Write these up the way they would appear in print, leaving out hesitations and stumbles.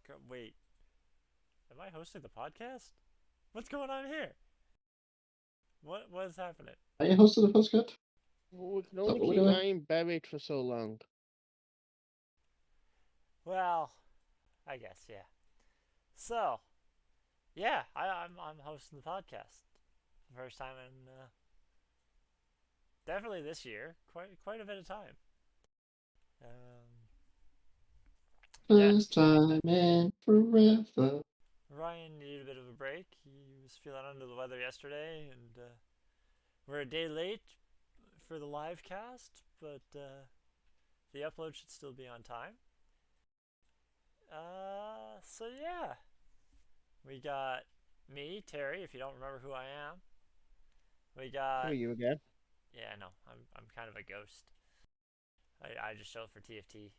welcome. Wait, am I hosting the podcast? What's going on here? What is happening? Are you host of the podcast? Is We can that only what we're keep doing? Ryan buried for so long. Well, I guess yeah. So, yeah, I'm hosting the podcast. First time in definitely this year. Quite a bit of time. Um, yeah, First time in forever. Ryan needed a bit of a break. He was feeling under the weather yesterday, and we're a day late for the live cast, but the upload should still be on time. So yeah, we got me, Terry. If you don't remember who I am, we Who got are you again? yeah, no, I'm kind of a ghost. I just show up for TFT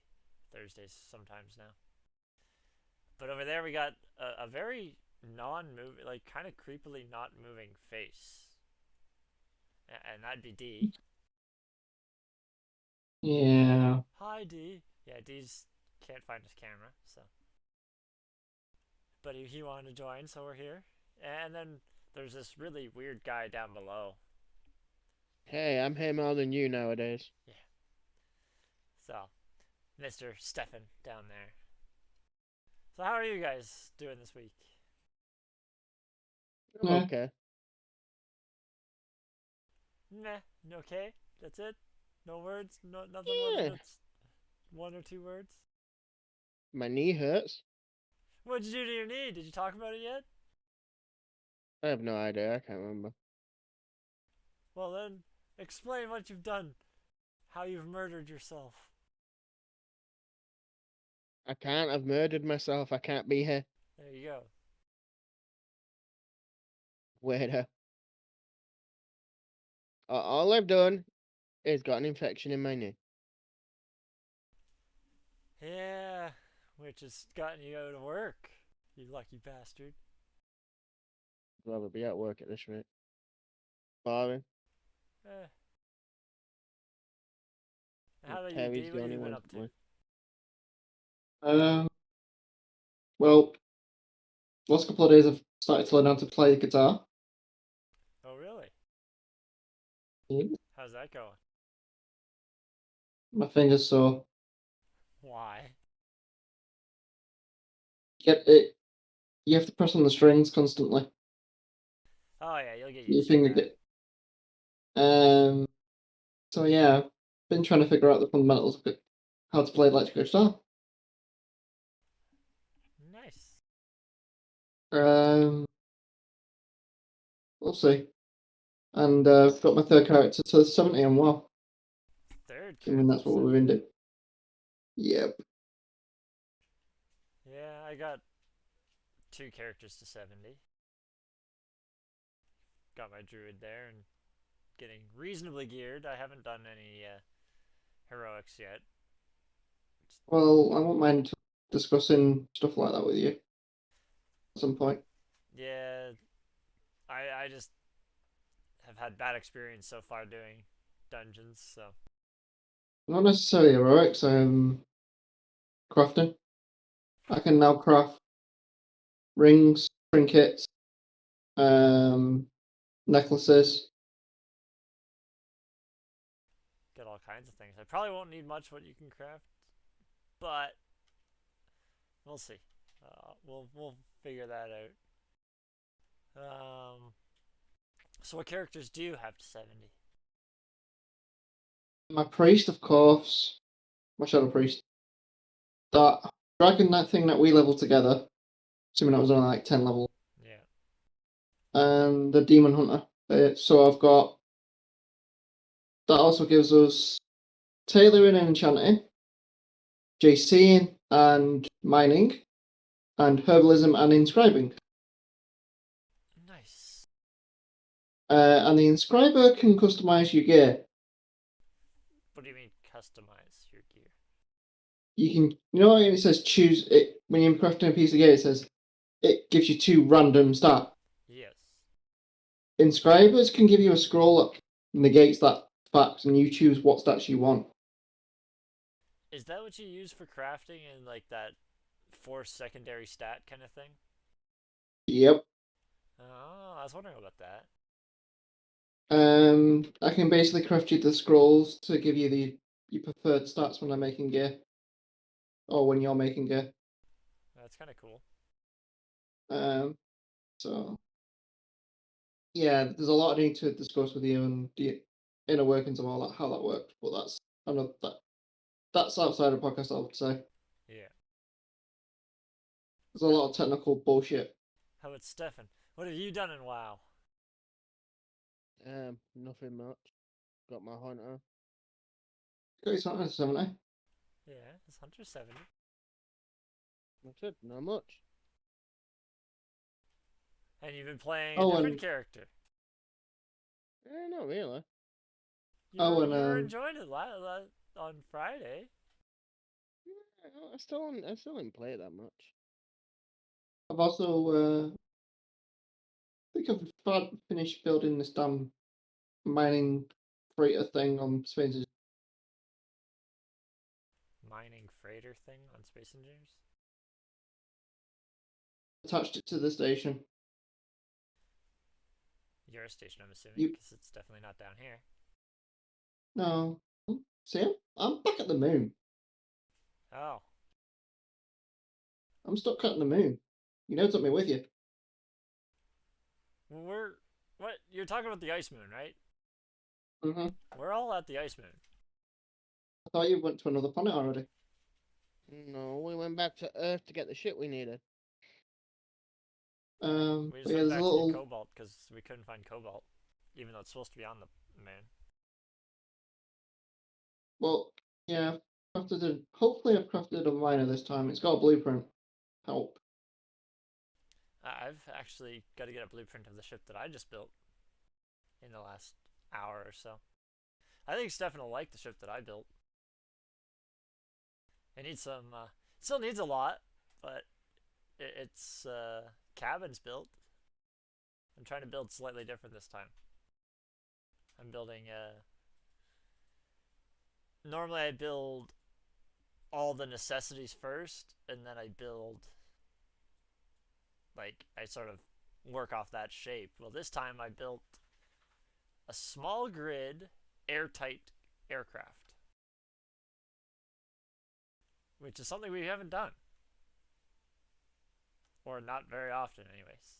Thursdays sometimes now. But over there we got a very non-moving, like kind of creepily not moving face, and that'd be Dee. Yeah. Hi Dee. Yeah, Dee's can't find his camera, so but he wanted to join, so we're here. And then there's this really weird guy down below. Hey, I'm here more than you nowadays. Yeah. So, Mr. Stefan down there. So how are you guys doing this week? I'm Yeah. okay. Meh. Okay. That's it. No words. No nothing more than Yeah. just one or two words. My knee hurts. What'd you do to your knee? Did you talk about it yet? I have no idea. I can't remember. Well then, explain what you've done. How you've murdered yourself. I can't. I've murdered myself. I can't be here. There you go. Weirdo. All I've done is got an infection in my knee. Yeah, which has gotten you out of work. You lucky bastard. I'd rather be at work at this rate. Boring. Eh. How about you, Terry's D? the What have only you been one up to to? play. Well, last couple of days I've started to learn how to play the guitar. Oh, really? Yeah. How's that going? My fingers sore. Why? Get it. You have to press on the strings constantly. Oh, yeah, you'll get Your used to finger that. get. So yeah, I've been trying to figure out the fundamentals of how to play electric guitar. Nice. Um, we'll see. And I've got my third character to 70 on WoW. Third I mean, that's character. what we've been doing. Yep. Yeah, I got 2 characters to 70. Got my druid there and getting reasonably geared. I haven't done any heroics yet. Well, I won't mind discussing stuff like that with you at some point. Yeah, I just have had bad experience so far doing dungeons, so Not necessarily heroics, crafting. I can now craft rings, trinkets, necklaces. get all kinds of things. I probably won't need much what you can craft, but we'll see. We'll figure that out. So what characters do you have to 70? My priest, of course, my shadow priest. That dragon, that thing that we leveled together, assuming that was only like 10 level, Yeah. and the demon hunter. So I've got that also gives us tailoring and enchanting, JCing and mining, and herbalism and inscribing. Nice. And the inscriber can customize your gear. What do you mean customize your gear? You can, you know, when it says choose it when you're crafting a piece of gear. It says it gives you 2 random stats. Yes. Inscribers can give you a scroll that negates that fact, and you choose what stats you want. Is that what you use for crafting in like that force secondary stat kind of thing? Yep. Oh, I was wondering about that. I can basically craft you the scrolls to give you the your preferred stats when I'm making gear, or when you're making gear. That's kind of cool. So yeah, there's a lot I need to discuss with you and the inner workings of all that, how that works. But that's outside of podcast. I would say Yeah. there's a lot of technical bullshit. How about Stefan? What have you done in WoW? Nothing much. Got my hunter. Got your Santa 70. Yeah, it's Hunter 70. That's it. Not much. And you've been playing a Oh, different and character. Not really. You were enjoying it on Friday. I still didn't play it that much. I've also I think I've finished building this damn mining freighter thing on Space's. Mining freighter thing on Space Engineers? Attached it to the station. Your station, I'm assuming, You because it's definitely not down here. no. See, I'm back at the moon. Oh. I'm stuck at the moon. You know, took me with you. Well, what? You're talking about the Ice Moon, right? Mm-hmm. We're all at the Ice Moon. I thought you went to another planet already. No, we went back to Earth to get the shit we needed. We But just yeah, went there's a back to get little. cobalt because we couldn't find cobalt, even though it's supposed to be on the moon. Well, yeah, hopefully I've crafted a miner this time. It's got a blueprint. Help. I've actually got to get a blueprint of the ship that I just built in the last hour or so. I think Stefan will like the ship that I built. It needs some, still needs a lot, but its cabin's built. I'm trying to build slightly different this time. I'm building normally I build all the necessities first, and then I build, like, I sort of work off that shape. Well, this time I built a small grid airtight aircraft, which is something we haven't done, or not very often anyways.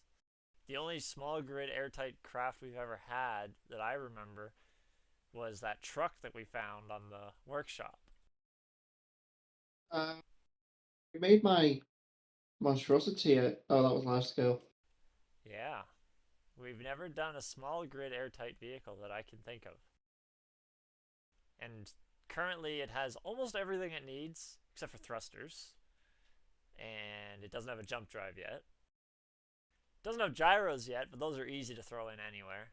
The only small grid airtight craft we've ever had that I remember was that truck that we found on the workshop. I made my monstrosity. Oh, that was large scale. Yeah, we've never done a small grid airtight vehicle that I can think of. And currently it has almost everything it needs, except for thrusters. And it doesn't have a jump drive yet. It doesn't have gyros yet, but those are easy to throw in anywhere.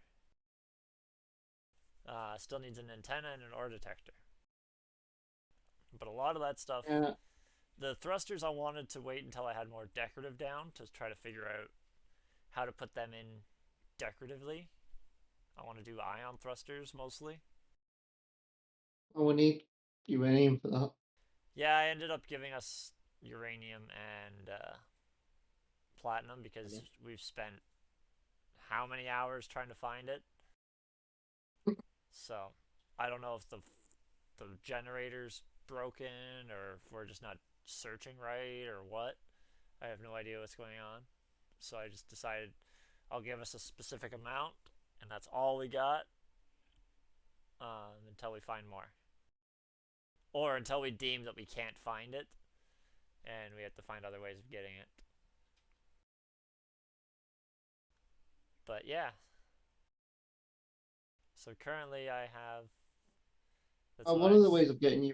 Still needs an antenna and an ore detector. But a lot of that stuff, Yeah. the thrusters I wanted to wait until I had more decorative down to try to figure out how to put them in decoratively. I want to do ion thrusters mostly. Oh, we need uranium for that. Yeah, I ended up giving us uranium and platinum because we've spent how many hours trying to find it. So I don't know if the generator's broken or if we're just not searching right or what. I have no idea what's going on. So I just decided I'll give us a specific amount, and that's all we got until we find more. Or until we deem that we can't find it, and we have to find other ways of getting it. But yeah. So currently I have... One of the ways of getting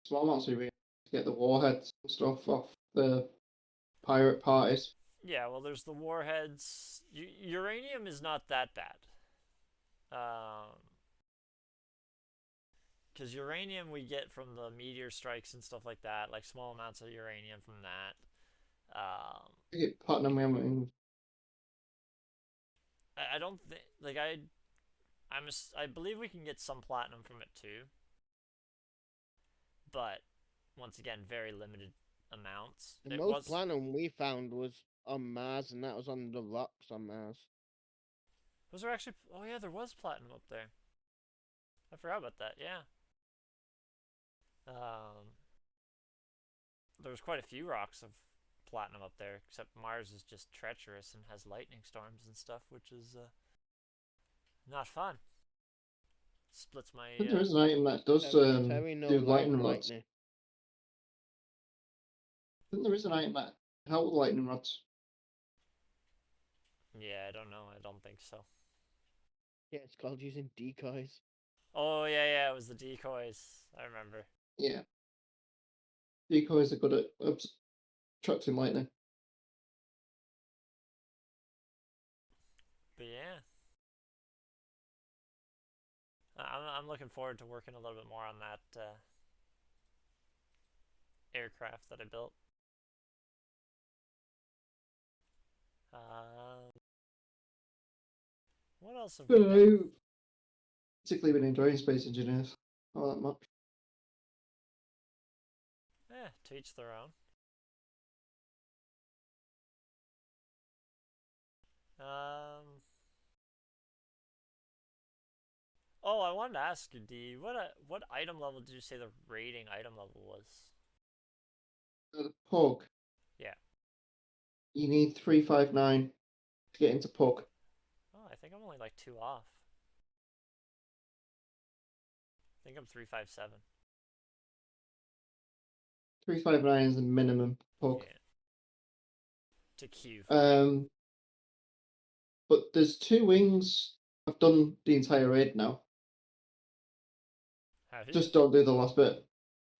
small amounts of uranium to get the warheads and stuff off the pirate parties. Yeah, well, there's the warheads. Uranium is not that bad. Because uranium we get from the meteor strikes and stuff like that, like small amounts of uranium from that. I get platinum. I don't think, like, I believe we can get some platinum from it too. But once again, very limited amounts. The It most was. platinum we found was on Mars, and that was on the rocks on Mars. Was there actually? Oh yeah, there was platinum up there. I forgot about that. Yeah. Um, there was quite a few rocks of platinum up there, except Mars is just treacherous and has lightning storms and stuff, which is not fun. Splits my. I think there is an item that does Terry no do like lightning rods. lightning. I think there is an item that help with lightning rods. Yeah, I don't know. I don't think so. Yeah, it's called using decoys. Oh yeah, it was the decoys. I remember. Yeah. Decoys are good at attracting lightning. But yeah, I'm looking forward to working a little bit more on that aircraft that I built. Um, what else have we done? I've particularly been enjoying Space Engineers. Not that much. To each their own. Um. Oh, I wanted to ask you, D. What item level did you say the rating item level was? The Pug. Yeah. You need 359 to get into Pug. Oh, I think I'm only like 2 off. I think I'm 357. 359 is the minimum Pug. Yeah. To Q. But there's 2 wings. I've done the entire raid now. Have you? Just don't do the last bit.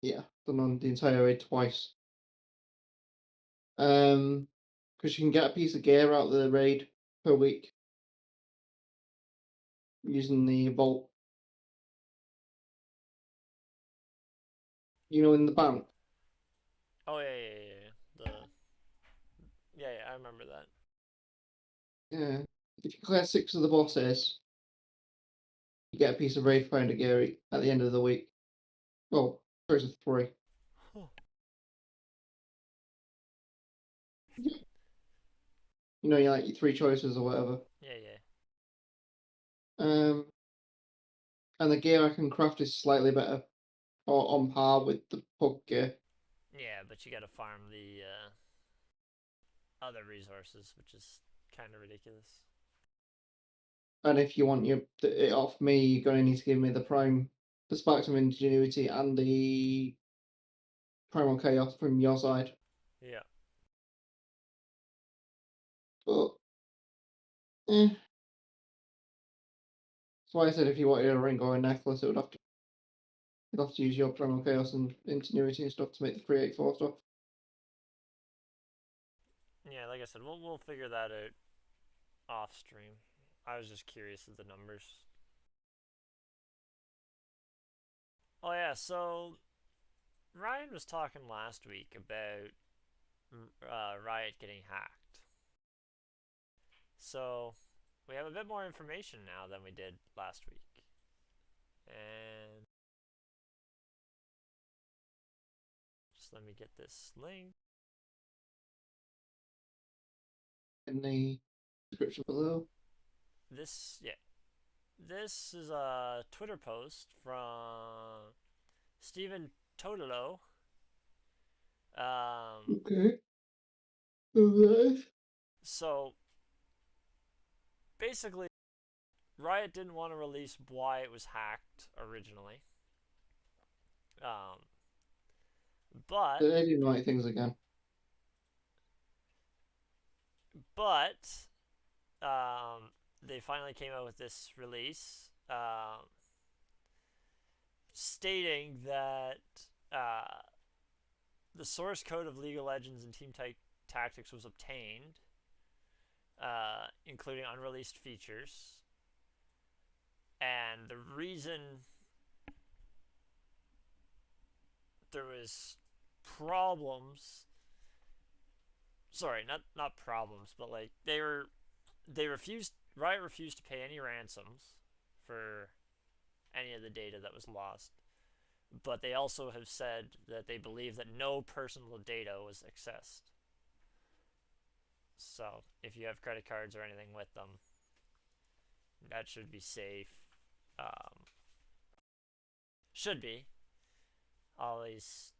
Yeah, done on the entire raid twice. Because you can get a piece of gear out of the raid per week using the vault. You know, in the bank. Oh yeah. I remember that. Yeah. If you clear 6 of the bosses, you get a piece of raid finder gear at the end of the week. Well, there's 3. Huh. You know, you like your 3 choices or whatever. Yeah. And the gear I can craft is slightly better, or on par with the Pug gear. Yeah, but you gotta farm the other resources, which is kind of ridiculous. And if you want it off me, you're going to need to give me the Sparks of Ingenuity and the Primal Chaos from your side. Yeah. But, that's why I said if you wanted a ring or a necklace, you'd have to use your Primal Chaos and Ingenuity and stuff to make the 384 stuff. Yeah, like I said, we'll figure that out off stream. I was just curious of the numbers. Oh yeah, so Ryan was talking last week about Riot getting hacked. So we have a bit more information now than we did last week. And just let me get this link. In the description below. This is a Twitter post from Stephen Totolo. Okay. Alright. So basically, Riot didn't want to release why it was hacked originally. But They do naughty things again. They finally came out with this release stating that the source code of League of Legends and Team Tactics was obtained, including unreleased features. And the reason there was problems, sorry, not problems, but like Riot refused to pay any ransoms for any of the data that was lost, but they also have said that they believe that no personal data was accessed. So if you have credit cards or anything with them, that should be safe. Um, should be. Always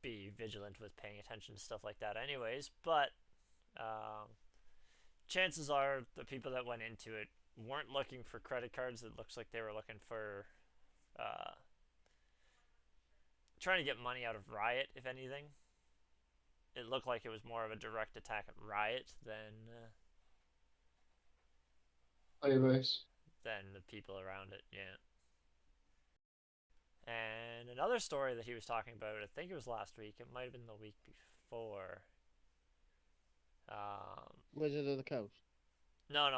be vigilant with paying attention to stuff like that, anyways. But chances are the people that went into it weren't looking for credit cards. It looks like they were looking for uh, trying to get money out of Riot, if anything. It looked like it was more of a direct attack at Riot Firebase. than the people around it. Yeah. And another story that he was talking about, I think it was last week. It might have been the week before. Wizard of the Coast. No,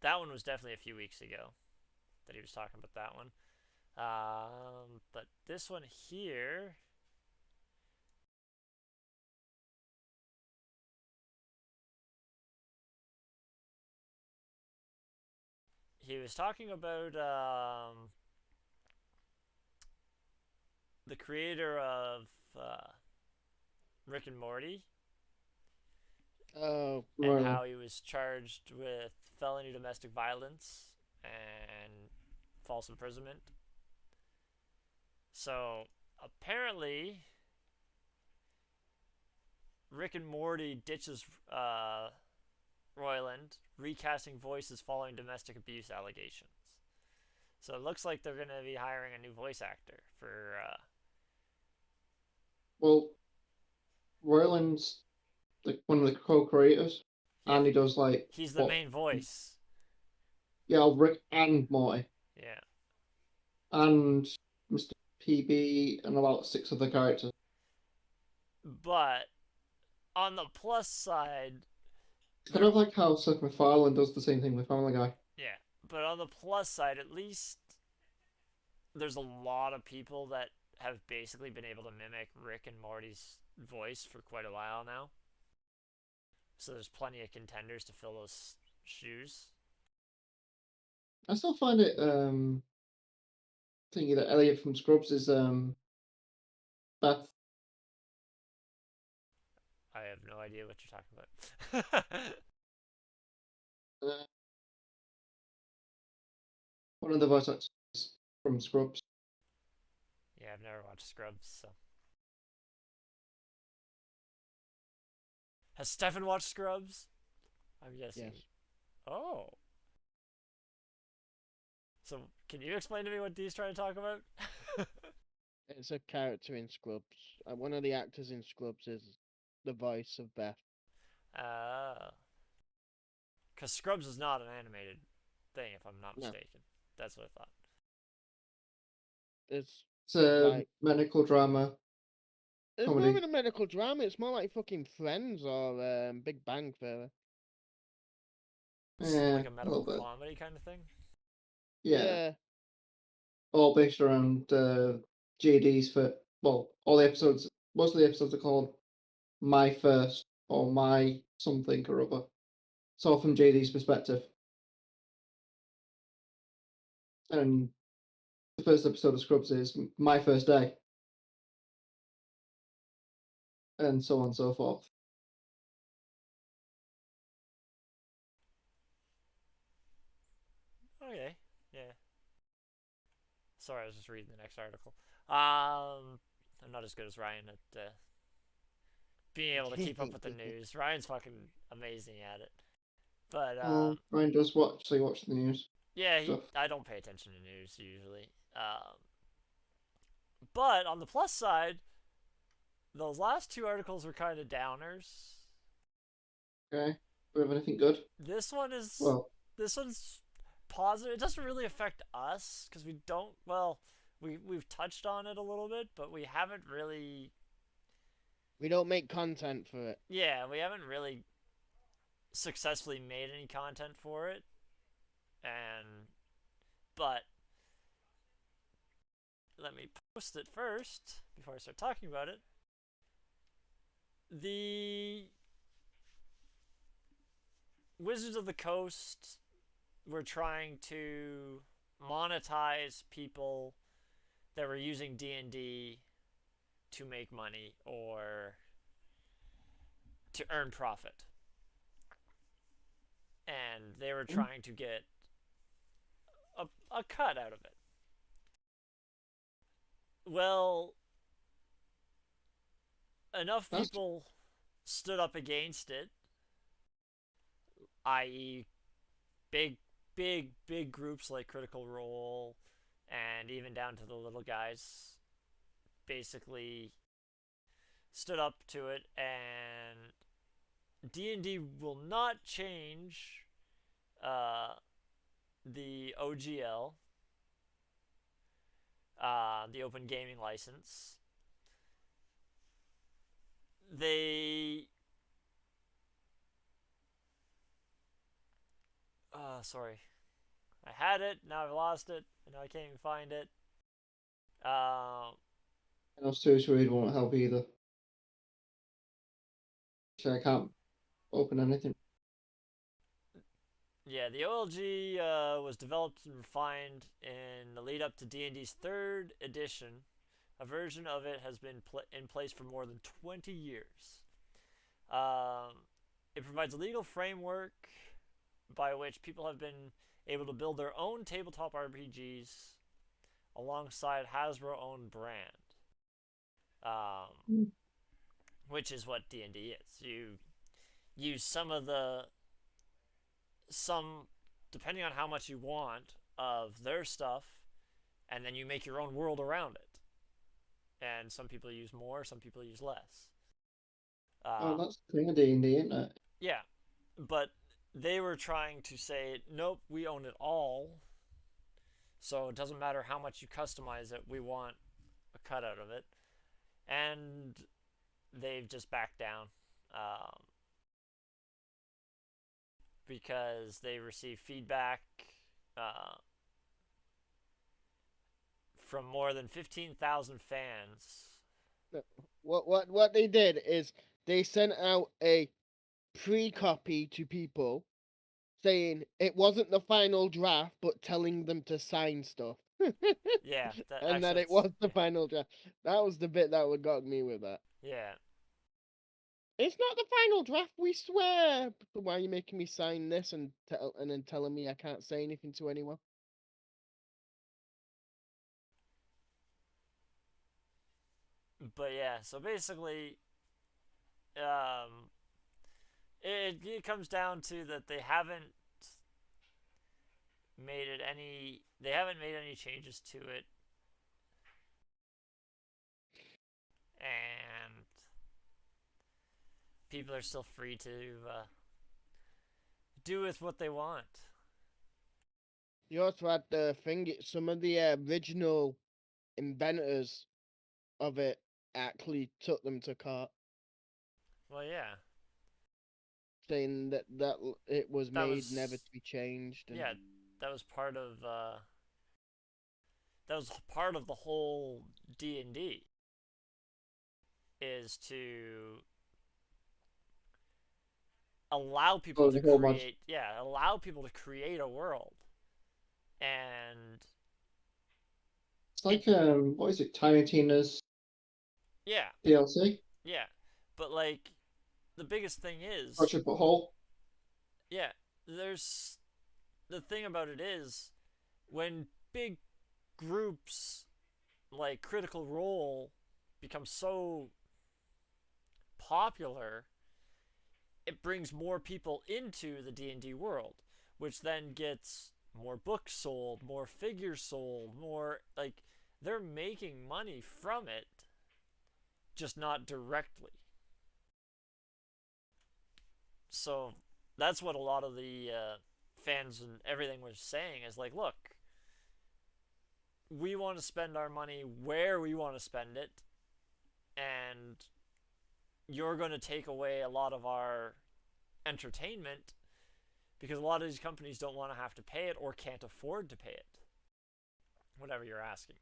that one was definitely a few weeks ago that he was talking about that one. But this one here, he was talking about the creator of Rick and Morty Oh, and Right. how he was charged with felony domestic violence and false imprisonment. So apparently, Rick and Morty ditches Roiland, recasting voices following domestic abuse allegations. So it looks like they're going to be hiring a new voice actor for. Well, Royland's like one of the co-creators, Yeah, and he does like he's the main voice. Yeah, Rick and Morty, Yeah. and Mr. PB, and about 6 other characters. But on the plus side, It's kind of like how Seth MacFarlane does the same thing with Family Guy. yeah. But on the plus side, at least there's a lot of people that have basically been able to mimic Rick and Morty's voice for quite a while now. So there's plenty of contenders to fill those shoes. I still find it thinking that Elliot from Scrubs is Beth. I have no idea what you're talking about. Uh, one of the voice actors from Scrubs. Yeah, I've never watched Scrubs, so. Has Stefan watched Scrubs? I'm guessing. yes. Oh. So, can you explain to me what Dee's trying to talk about? It's a character in Scrubs. One of the actors in Scrubs is the voice of Beth. Because Scrubs is not an animated thing, if I'm not No. mistaken. That's what I thought. It's It's a Like- medical drama. It's Comedy. more than a medical drama. It's more like fucking Friends or Big Bang Theory. It's Yeah, like a a medical little bit. comedy kind of thing. Yeah, all based around JD's for all the episodes. Most of the episodes are called My First or My Something or Other. It's all from JD's perspective. And the first episode of Scrubs is My First Day. And so on and so forth. Okay, yeah. Sorry, I was just reading the next article. I'm not as good as Ryan at being able to keep up with the news. Ryan's fucking amazing at it. But Ryan does watch the news. yeah, stuff. I don't pay attention to news usually. But on the plus side, those last two articles were kind of downers. Okay. Do we have anything good? This one is Well, this one's positive. It doesn't really affect us because we don't. Well, we've touched on it a little bit, but we haven't really. We don't make content for it. Yeah, we haven't really successfully made any content for it, but let me post it first before I start talking about it. The Wizards of the Coast were trying to monetize people that were using D&D to make money or to earn profit. And they were trying to get a cut out of it. Well, enough people stood up against it, i.e., big groups like Critical Role and even down to the little guys basically stood up to it, and D&D will not change the OGL, the Open Gaming License. They sorry, I had it, now I've lost it, and now I can't even find it. And us too, so it won't help either. So I can't open anything. Yeah, the OLG was developed and refined in the lead up to D&D's 3rd edition. A version of it has been in place for more than 20 years. It provides a legal framework by which people have been able to build their own tabletop RPGs alongside Hasbro-owned brand, which is what D&D is. You use depending on how much you want of their stuff, and then you make your own world around it. And some people use more, some people use less. That's the thing of D&D, isn't it? Yeah, but they were trying to say, nope, we own it all, so it doesn't matter how much you customize it, we want a cut out of it. And they've just backed down. Because they received feedback from more than 15,000 fans. What they did is they sent out a pre-copy to people saying it wasn't the final draft, but telling them to sign stuff. Yeah, and that it was the final draft. That was the bit that got me with that. Yeah. It's not the final draft, we swear. But why are you making me sign this and then telling me I can't say anything to anyone? But yeah, so basically, it comes down to that they haven't made any changes to it, and people are still free to do with what they want. You also had to think some of the original inventors of it actually took them to court. Well, yeah. Saying that it was made never to be changed. Yeah, that was part of the whole D&D, is to allow people to create a world. And it's like what is it, Tiny Tina's DLC? Yeah, but like the biggest thing is yeah, there's the thing about it is when big groups like Critical Role become so popular, it brings more people into the D&D world, which then gets more books sold, more figures sold, more, like, they're making money from it, just not directly. So that's what a lot of the fans and everything was saying, is like, look, we want to spend our money where we want to spend it, and you're going to take away a lot of our entertainment because a lot of these companies don't want to have to pay it or can't afford to pay it, whatever you're asking.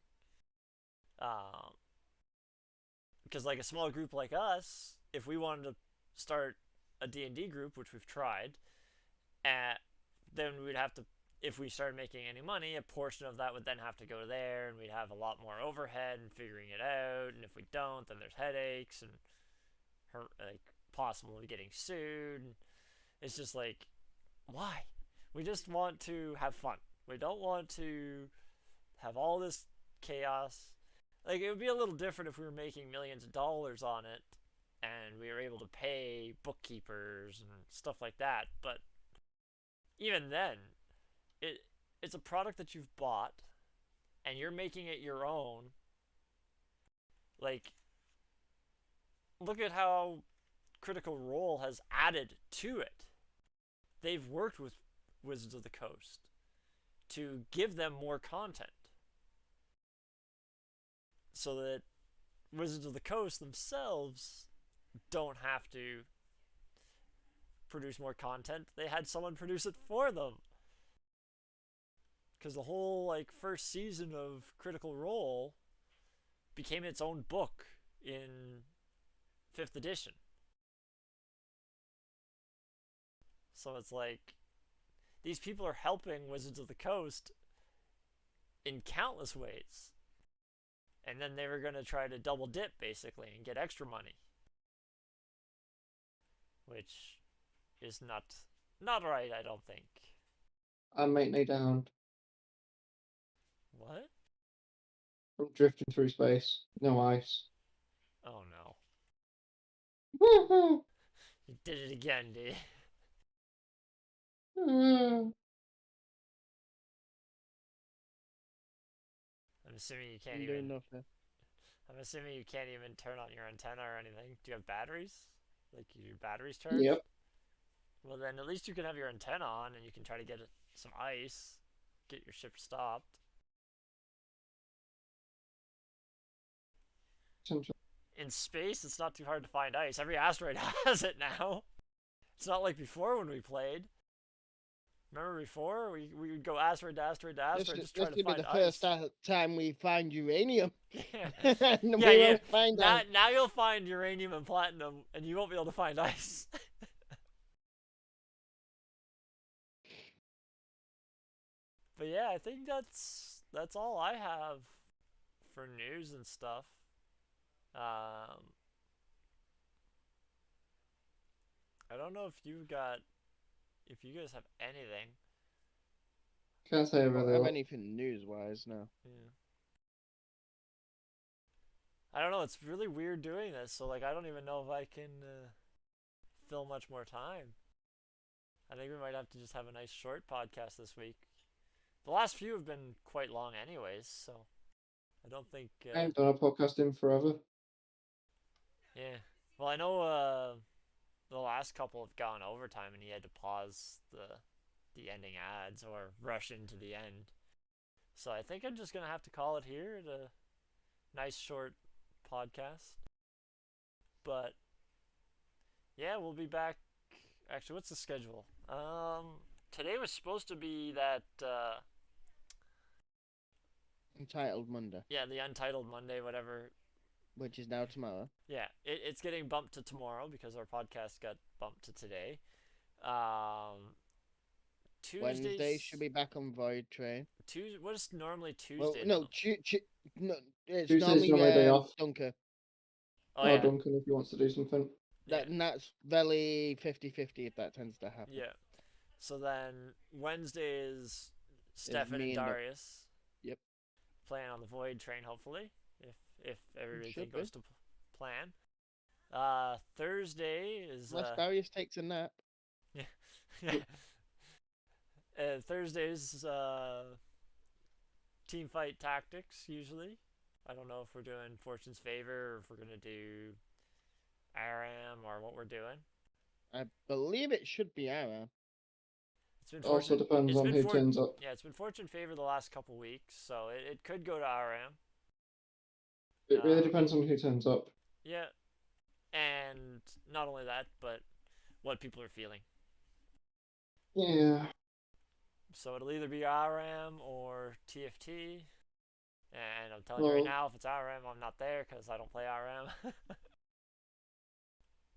Because like a small group like us, if we wanted to start a D&D group, which we've tried, then we'd have to if we started making any money, a portion of that would then have to go there, and we'd have a lot more overhead in figuring it out. And if we don't, then there's headaches and like possibly getting sued. It's just like, why? We just want to have fun. We don't want to have all this chaos. Like, it would be a little different if we were making millions of dollars on it and we were able to pay bookkeepers and stuff like that. But even then, it's a product that you've bought and you're making it your own. Like, look at how Critical Role has added to it. They've worked with Wizards of the Coast to give them more content so that Wizards of the Coast themselves don't have to produce more content. They had someone produce it for them. Because the whole like first season of Critical Role became its own book in 5th edition. So it's like, these people are helping Wizards of the Coast in countless ways. And then they were going to try to double dip, basically, and get extra money. Which is not right, I don't think. I might lay down. What? I'm drifting through space. No ice. Oh no. Woohoo! You did it again, Dee. I'm assuming you can't even... I'm assuming you can't even turn on your antenna or anything. Do you have batteries? Like, your batteries charged? Yep. Well, then at least you can have your antenna on and you can try to get some ice. Get your ship stopped. In space, it's not too hard to find ice. Every asteroid has it now. It's not like before when we played. Remember before? We would go asteroid to asteroid to asteroid just trying to find ice. This will be the first time we find uranium. Yeah. And we won't find ice. Now you'll find uranium and platinum, and you won't be able to find ice. But yeah, I think that's all I have for news and stuff. I don't know if you guys have anything. Can't say I don't really have lot. anything news-wise, no. Yeah. I don't know, it's really weird doing this, so like I don't even know if I can fill much more time. I think we might have to just have a nice short podcast this week. The last few have been quite long anyways, so I don't think... I haven't done a podcast in forever. Yeah. Well, I know the last couple have gone overtime and he had to pause the ending ads or rush into the end. So I think I'm just going to have to call it here. A nice short podcast. But yeah, we'll be back. Actually, what's the schedule? Today was supposed to be that Untitled Monday. Yeah, the Untitled Monday, whatever. Which is now tomorrow. Yeah, it's getting bumped to tomorrow because our podcast got bumped to today. Wednesday should be back on Void Train. What is normally Tuesday? Well, no, no, it's Tuesday's normally day off. Dunker. Oh, yeah. Duncan, if he wants to do something. And that's very 50-50 if that tends to happen. Yeah. So then Wednesday is Stefan and Darius. Yep. Playing on the Void Train, hopefully, if everything goes to plan. Thursday is... Unless Darius takes a nap. Yeah. Thursdays, team fight tactics, usually. I don't know if we're doing Fortune's Favor or if we're going to do Aram or what we're doing. I believe it should be Aram. Also depends on who turns up. Yeah, it's been Fortune Favor the last couple weeks, so it could go to Aram. It really depends on who turns up. Yeah, and not only that, but what people are feeling. Yeah. So it'll either be Aram or TFT. And I'm telling you right now, if it's Aram, I'm not there because I don't play Aram.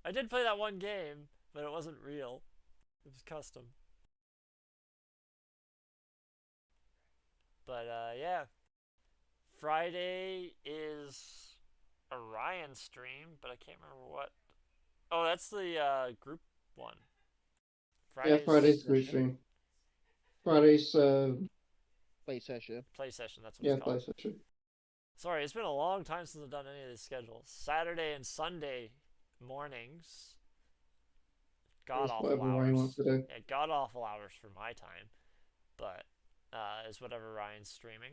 I did play that one game, but it wasn't real. It was custom. But yeah, Friday is a Ryan stream, but I can't remember what. Oh, that's the group one. Yeah, Friday's group session. stream. Friday's Play session. Play session. That's what yeah, it's called. play session. Sorry, it's been a long time since I've done any of these schedules. Saturday and Sunday mornings. God awful Whatever hours. Ryan wants to do. Yeah, god awful hours for my time, but is whatever Ryan's streaming.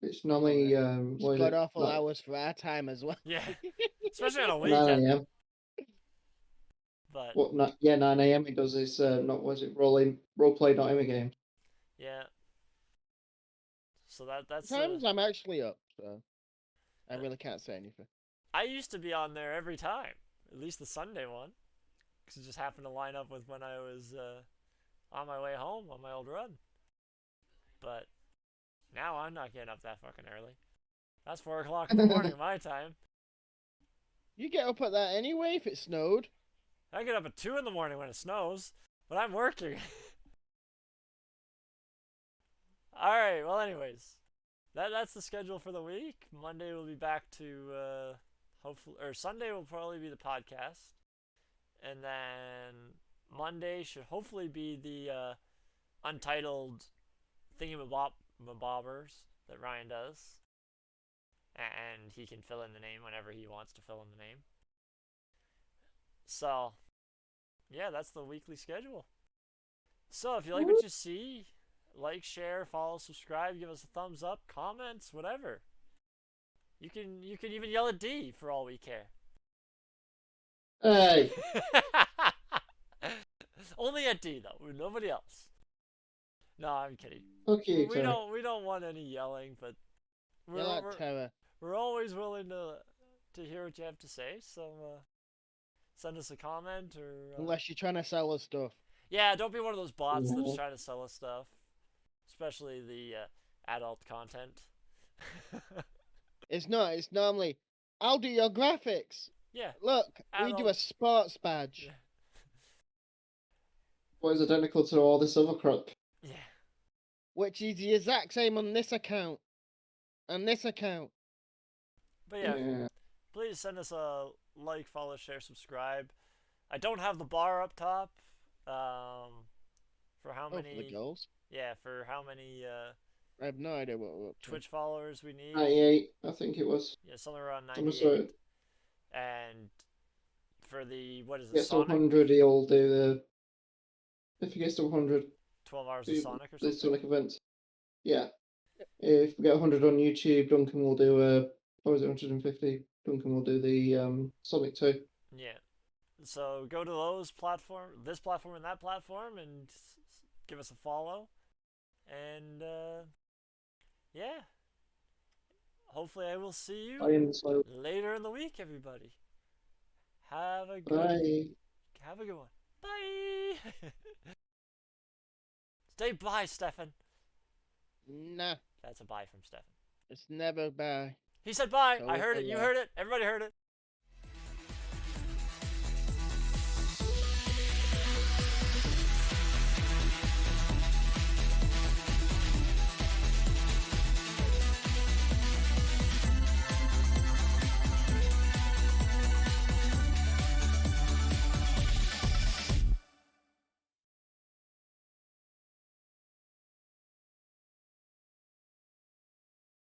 It's normally It's what is god it? awful Like hours for our time as well. Yeah, especially on a 9 weekend. a.m. But What? Yeah, 9 a.m. It does this. Not was it roleplay.im game. yeah, so that's Sometimes I'm actually up, so I really can't say anything. I used to be on there every time, at least the Sunday one, because it just happened to line up with when I was on my way home on my old run. But now I'm not getting up that fucking early. That's 4 o'clock in the morning my time. You get up at that anyway if it snowed. I get up at 2 in the morning when it snows, but I'm working. Alright, well anyways. That's the schedule for the week. Monday we'll be back to hopefully, or Sunday will probably be the podcast. And then Monday should hopefully be the untitled thingamabobbers that Ryan does. And he can fill in the name whenever he wants to fill in the name. So, yeah, that's the weekly schedule. So, if you like what you see, like, share, follow, subscribe, give us a thumbs up, comments, whatever. You can even yell at Dee for all we care. Hey. Only at Dee though, nobody else. No, I'm kidding. Okay, we don't want any yelling, but we're always willing to hear what you have to say. So send us a comment or unless you're trying to sell us stuff. Yeah, don't be one of those bots that's trying to sell us stuff, especially the adult content. It's not. It's normally, I'll do your graphics. Yeah. Look, we do a sports badge. Yeah. What is identical to all this other crap? Yeah. Which is the exact same on this account. And this account. But yeah, please send us a like, follow, share, subscribe. I don't have the bar up top. For how many? For the goals. Yeah, for how many? I have no idea what Twitch followers we need. 98, I think it was. Yeah, somewhere around 98. And for the what is it? Gets to Sonic? 100, he'll do the. If he gets to 100, 12 hours of Sonic or something. The Sonic events. Yeah. If we get 100 on YouTube, Duncan will do a. Or is it 150? Duncan will do the Sonic 2. Yeah. So go to those this platform and that platform, and give us a follow. And yeah. Hopefully I will see you later in the week, everybody. Have a good one. Bye. Stay bye, Stefan. Nah. That's a bye from Stefan. It's never bye. He said bye. So I heard it. You heard it. Everybody heard it.